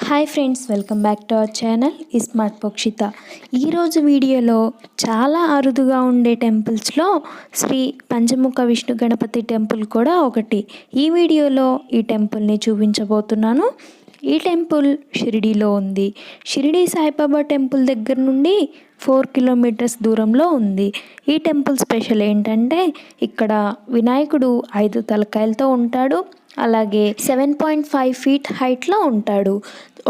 Hi friends, welcome back to our channel smart Pokshitha. ఈరోజు వీడియోలో చాలా అరుదుగా ఉండే టెంపుల్స్లో శ్రీ పంచముఖ విష్ణు గణపతి టెంపుల్ కూడా ఒకటి. ఈ వీడియోలో ఈ టెంపుల్ని చూపించబోతున్నాను. ఈ టెంపుల్ షిరిడీలో ఉంది. షిరిడీ సాయిబాబా టెంపుల్ దగ్గర నుండి 4 కిలోమీటర్స్ దూరంలో ఉంది. ఈ టెంపుల్ స్పెషల్ ఏంటంటే ఇక్కడ వినాయకుడు 5 తలకాయలతో ఉంటాడు. అలాగే 7.5 ఫీట్ హైట్లో ఉంటాడు.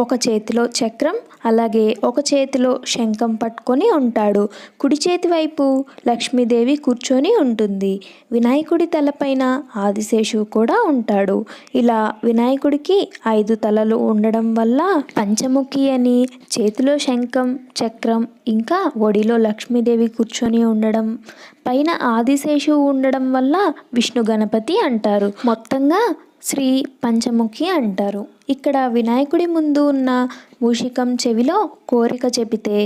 ఒక చేతిలో చక్రం, అలాగే ఒక చేతిలో శంఖం పట్టుకొని ఉంటాడు. కుడి చేతి వైపు లక్ష్మీదేవి కూర్చొని ఉంటుంది. వినాయకుడి తలపైన ఆదిశేషువు కూడా ఉంటాడు. ఇలా వినాయకుడికి 5 తలలు ఉండడం వల్ల పంచముఖి అని, చేతిలో శంఖం, చక్రం, ఇంకా ఒడిలో లక్ష్మీదేవి కూర్చొని ఉండడం, పైన ఆదిశేషువు ఉండడం వల్ల విష్ణు గణపతి అంటారు. మొత్తంగా శ్రీ పంచముఖి అంటారు. ఇక్కడ వినాయకుడి ముందు ఉన్న మూషికం చెవిలో కోరిక చెబితే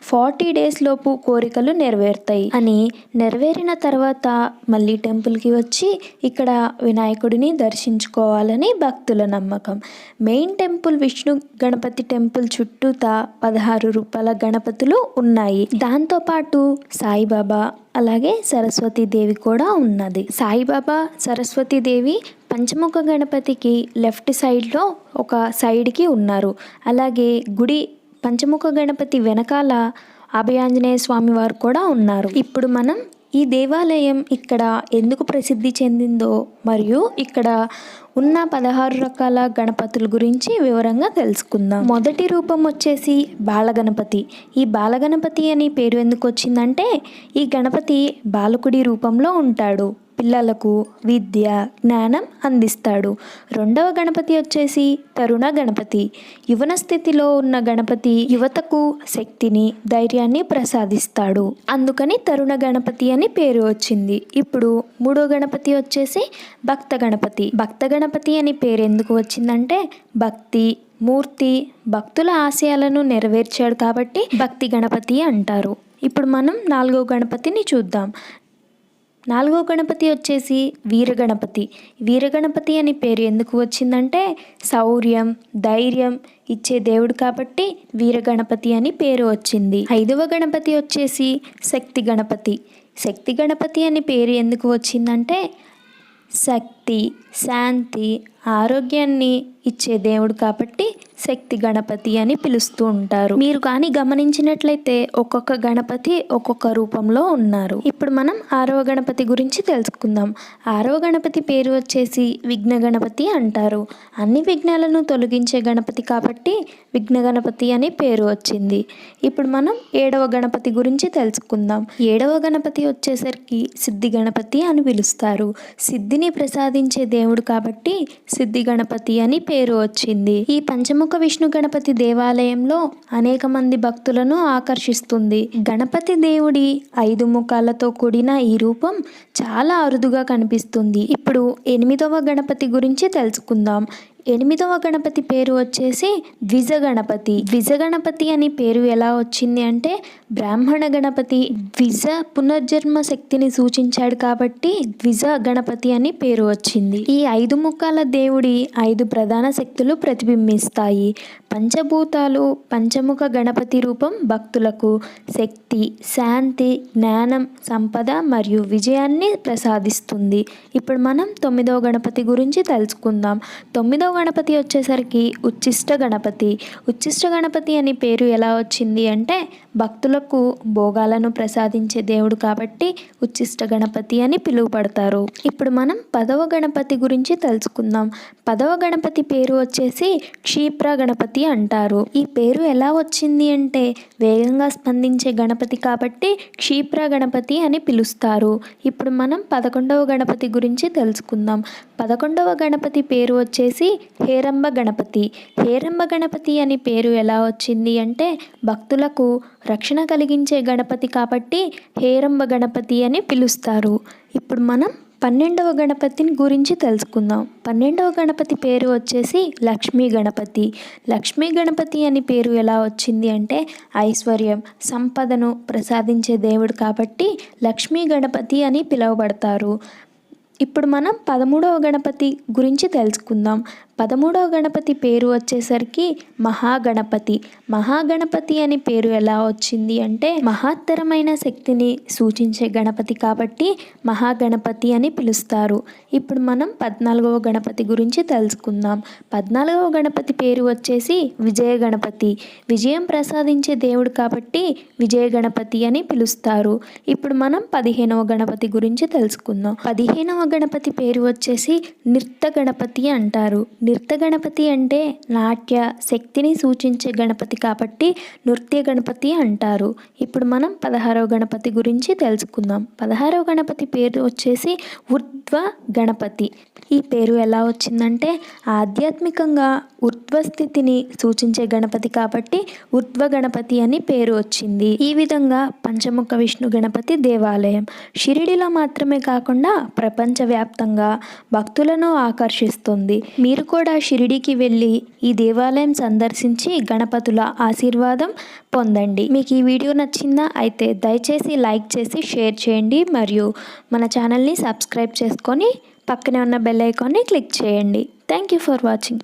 40 డేస్ లోపు కోరికలు నెరవేరుతాయి అని, నెరవేరిన తర్వాత మళ్ళీ టెంపుల్కి వచ్చి ఇక్కడ వినాయకుడిని దర్శించుకోవాలని భక్తుల నమ్మకం. Main temple Vishnu Ganapati temple చుట్టూతా 16 రూపాయల గణపతులు ఉన్నాయి. దాంతోపాటు సాయిబాబా అలాగే సరస్వతీదేవి కూడా ఉన్నది. సాయిబాబా, సరస్వతీదేవి పంచముఖ గణపతికి లెఫ్ట్ సైడ్లో ఒక సైడ్కి ఉన్నారు. అలాగే గుడి పంచముఖ గణపతి వెనకాల అభయాంజనేయ స్వామి వారు కూడా ఉన్నారు. ఇప్పుడు మనం ఈ దేవాలయం ఇక్కడ ఎందుకు ప్రసిద్ధి చెందిందో మరియు ఇక్కడ ఉన్న 16 రకాల గణపతుల గురించి వివరంగా తెలుసుకుందాం. మొదటి రూపం వచ్చేసి బాలగణపతి. ఈ బాలగణపతి అని పేరు ఎందుకు వచ్చిందంటే ఈ గణపతి బాలకుడి రూపంలో ఉంటాడు. పిల్లలకు విద్య, జ్ఞానం అందిస్తాడు. రెండవ గణపతి వచ్చేసి తరుణ గణపతి. యువన స్థితిలో ఉన్న గణపతి యువతకు శక్తిని, ధైర్యాన్ని ప్రసాదిస్తాడు. అందుకని తరుణ గణపతి అని పేరు వచ్చింది. ఇప్పుడు మూడో గణపతి వచ్చేసి భక్త గణపతి. భక్త గణపతి అని పేరు ఎందుకు వచ్చిందంటే భక్తి మూర్తి, భక్తుల ఆశయాలను నెరవేర్చాడు కాబట్టి భక్తి గణపతి అంటారు. ఇప్పుడు మనం 4వ గణపతిని చూద్దాం. 4వ గణపతి వచ్చేసి వీరగణపతి. వీరగణపతి అని పేరు ఎందుకు వచ్చిందంటే శౌర్యం, ధైర్యం ఇచ్చే దేవుడు కాబట్టి వీరగణపతి అని పేరు వచ్చింది. 5వ గణపతి వచ్చేసి శక్తి గణపతి. శక్తి గణపతి అని పేరు ఎందుకు వచ్చిందంటే శక్తి, శాంతి, ఆరోగ్యాన్ని ఇచ్చే దేవుడు కాబట్టి శక్తి గణపతి అని పిలుస్తూ ఉంటారు. మీరు కానీ గమనించినట్లయితే ఒక్కొక్క గణపతి ఒక్కొక్క రూపంలో ఉన్నారు. ఇప్పుడు మనం 6వ గణపతి గురించి తెలుసుకుందాం. 6వ గణపతి పేరు వచ్చేసి విఘ్న గణపతి అంటారు. అన్ని విఘ్నాలను తొలగించే గణపతి కాబట్టి విఘ్న గణపతి అని పేరు వచ్చింది. ఇప్పుడు మనం 7వ గణపతి గురించి తెలుసుకుందాం. 7వ గణపతి వచ్చేసరికి సిద్ధి గణపతి అని పిలుస్తారు. సిద్ధిని ప్రసాదించే దేవుడు కాబట్టి సిద్ధి గణపతి అని పేరు వచ్చింది. ఈ పంచముఖ విష్ణు గణపతి దేవాలయంలో అనేక మంది భక్తులను ఆకర్షిస్తుంది. గణపతి దేవుడి 5 ముఖాలతో కూడిన ఈ రూపం చాలా అరుదుగా కనిపిస్తుంది. ఇప్పుడు 8వ గణపతి గురించి తెలుసుకుందాం. 8వ గణపతి పేరు వచ్చేసి ద్విజ గణపతి. ద్విజ గణపతి అని పేరు ఎలా వచ్చింది అంటే బ్రాహ్మణ గణపతి ద్విజ పునర్జన్మ శక్తిని సూచించాడు కాబట్టి ద్విజ గణపతి అని పేరు వచ్చింది. ఈ 5 ముఖాల దేవుడి 5 ప్రధాన శక్తులు ప్రతిబింబిస్తాయి. పంచభూతాలు పంచముఖ గణపతి రూపం భక్తులకు శక్తి, శాంతి, జ్ఞానం, సంపద మరియు విజయాన్ని ప్రసాదిస్తుంది. ఇప్పుడు మనం 9వ గణపతి గురించి తెలుసుకుందాం. 9వ గణపతి వచ్చేసరికి ఉచ్చిష్ట గణపతి. ఉచ్చిష్ట గణపతి అని పేరు ఎలా వచ్చింది అంటే భక్తులకు భోగాలను ప్రసాదించే దేవుడు కాబట్టి ఉచ్చిష్ట గణపతి అని పిలువబడతారు. ఇప్పుడు మనం 10వ గణపతి గురించి తెలుసుకుందాం. 10వ గణపతి పేరు వచ్చేసి క్షిప్ర గణపతి అంటారు. ఈ పేరు ఎలా వచ్చింది అంటే వేగంగా స్పందించే గణపతి కాబట్టి క్షిప్ర గణపతి అని పిలుస్తారు. ఇప్పుడు మనం 11వ గణపతి గురించి తెలుసుకుందాం. 11వ గణపతి పేరు వచ్చేసి హేరంబ గణపతి. హేరంబ గణపతి అని పేరు ఎలా వచ్చింది అంటే భక్తులకు రక్షణ కలిగించే గణపతి కాబట్టి హేరంబ గణపతి అని పిలుస్తారు. ఇప్పుడు మనం 12వ గణపతిని గురించి తెలుసుకుందాం. 12వ గణపతి పేరు వచ్చేసి లక్ష్మీ గణపతి. లక్ష్మీ గణపతి అని పేరు ఎలా వచ్చింది అంటే ఐశ్వర్యం, సంపదను ప్రసాదించే దేవుడు కాబట్టి లక్ష్మీ గణపతి అని పిలువబడతారు. ఇప్పుడు మనం 13వ గణపతి గురించి తెలుసుకుందాం. 13వ గణపతి పేరు వచ్చేసరికి మహాగణపతి. మహాగణపతి అని పేరు ఎలా వచ్చింది అంటే మహత్తరమైన శక్తిని సూచించే గణపతి కాబట్టి మహాగణపతి అని పిలుస్తారు. ఇప్పుడు మనం 14వ గణపతి గురించి తెలుసుకుందాం. 14వ గణపతి పేరు వచ్చేసి విజయ గణపతి. విజయం ప్రసాదించే దేవుడు కాబట్టి విజయ గణపతి అని పిలుస్తారు. ఇప్పుడు మనం 15వ గణపతి గురించి తెలుసుకుందాం. 15వ గణపతి పేరు వచ్చేసి నిర్త గణపతి అంటారు. నిర్త గణపతి అంటే నాట్య శక్తిని సూచించే గణపతి కాబట్టి నృత్య గణపతి అంటారు. ఇప్పుడు మనం 16వ గణపతి గురించి తెలుసుకుందాం. 16వ గణపతి పేరు వచ్చేసి ఊర్ధ్వ గణపతి. ఈ పేరు ఎలా వచ్చిందంటే ఆధ్యాత్మికంగా ఊర్ధ్వ స్థితిని సూచించే గణపతి కాబట్టి ఊర్ధ్వ గణపతి అని పేరు వచ్చింది. ఈ విధంగా పంచముఖ విష్ణు గణపతి దేవాలయం షిరిడిలో మాత్రమే కాకుండా ప్రపంచవ్యాప్తంగా భక్తులను ఆకర్షిస్తుంది. మీరు కూడా షిరిడికి వెళ్ళి ఈ దేవాలయం సందర్శించి గణపతుల ఆశీర్వాదం పొందండి. మీకు ఈ వీడియో నచ్చిందా? అయితే దయచేసి లైక్ చేసి షేర్ చేయండి మరియు మన ఛానల్ని సబ్స్క్రైబ్ చేసుకొని పక్కనే ఉన్న బెల్ ఐకాన్ని క్లిక్ చేయండి. Thank you for watching.